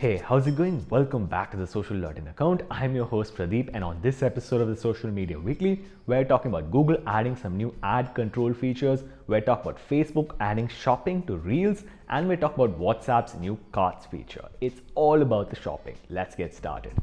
Hey, how's it going? Welcome back to the Social.in account. I'm your host Pradeep, and on this episode of the Social Media Weekly, we're talking about Google adding some new ad control features, we're talking about Facebook adding shopping to Reels, and we're talking about WhatsApp's new carts feature. It's all about the shopping. Let's get started.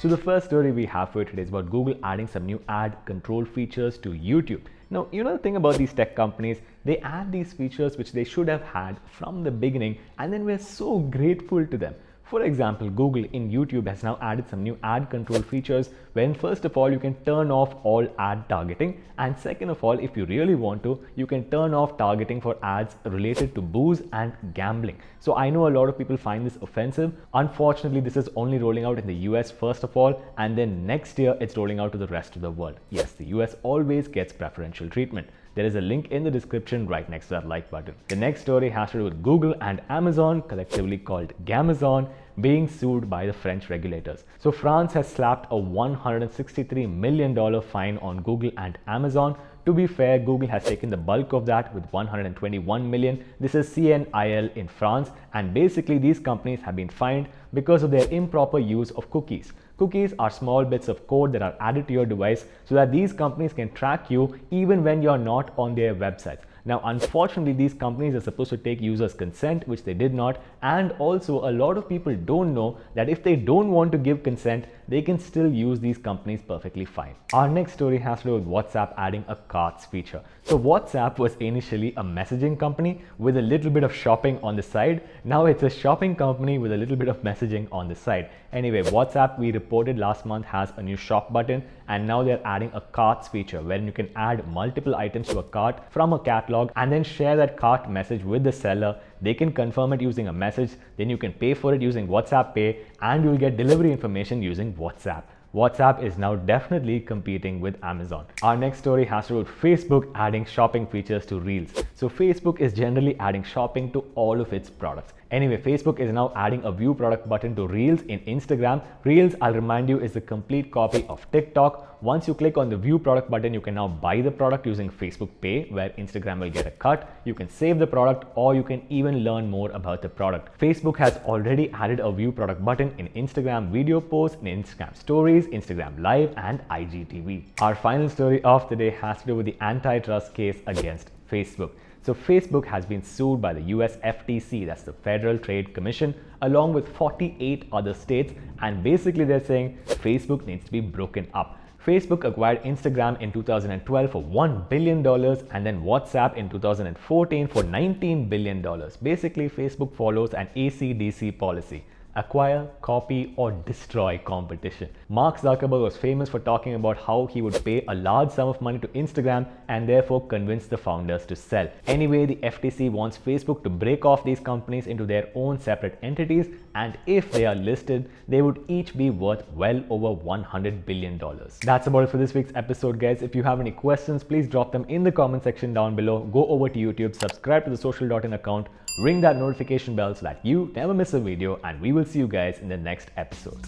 So the first story we have for today is about Google adding some new ad control features to YouTube. Now, you know the thing about these tech companies, they add these features which they should have had from the beginning, and then we're so grateful to them. For example, Google in YouTube has now added some new ad control features when first of all you can turn off all ad targeting, and second of all, if you really want to, you can turn off targeting for ads related to booze and gambling. So I know a lot of people find this offensive. Unfortunately, this is only rolling out in the US first of all, and then next year it's rolling out to the rest of the world. Yes, the US always gets preferential treatment. There is a link in the description right next to that like button. The next story has to do with Google and Amazon, collectively called Gamazon, being sued by the French regulators. So France has slapped a $163 million fine on Google and Amazon. To be fair, Google has taken the bulk of that with 121 million. This is CNIL in France, and basically these companies have been fined because of their improper use of cookies. Cookies are small bits of code that are added to your device so that these companies can track you even when you're not on their websites. Now, unfortunately, these companies are supposed to take users' consent, which they did not, and also a lot of people don't know that if they don't want to give consent, they can still use these companies perfectly fine. Our next story has to do with WhatsApp adding a carts feature. So WhatsApp was initially a messaging company with a little bit of shopping on the side. Now it's a shopping company with a little bit of messaging on the side. Anyway, WhatsApp, we reported last month, has a new shop button, and now they're adding a carts feature wherein you can add multiple items to a cart from a catalog and then share that cart message with the seller. They can confirm it using a message, then you can pay for it using WhatsApp Pay, and you'll get delivery information using WhatsApp. WhatsApp is now definitely competing with Amazon. Our next story has to do with Facebook adding shopping features to Reels. So Facebook is generally adding shopping to all of its products. Anyway, Facebook is now adding a view product button to Reels in Instagram. Reels, I'll remind you, is the complete copy of TikTok. Once you click on the view product button, you can now buy the product using Facebook Pay, where Instagram will get a cut. You can save the product, or you can even learn more about the product. Facebook has already added a view product button in Instagram video posts, in Instagram stories, Instagram Live, and IGTV. Our final story of the day has to do with the antitrust case against Facebook. So Facebook has been sued by the US FTC, that's the Federal Trade Commission, along with 48 other states, and basically they're saying Facebook needs to be broken up. Facebook acquired Instagram in 2012 for $1 billion and then WhatsApp in 2014 for $19 billion. Basically, Facebook follows an AC/DC policy. Acquire, copy, or destroy competition. Mark Zuckerberg was famous for talking about how he would pay a large sum of money to Instagram and therefore convince the founders to sell. Anyway, the FTC wants Facebook to break off these companies into their own separate entities, and if they are listed, they would each be worth well over $100 billion. That's about it for this week's episode, guys. If you have any questions, please drop them in the comment section down below. Go over to YouTube, subscribe to the Social.in account, ring that notification bell so that you never miss a video, and we will see you guys in the next episode.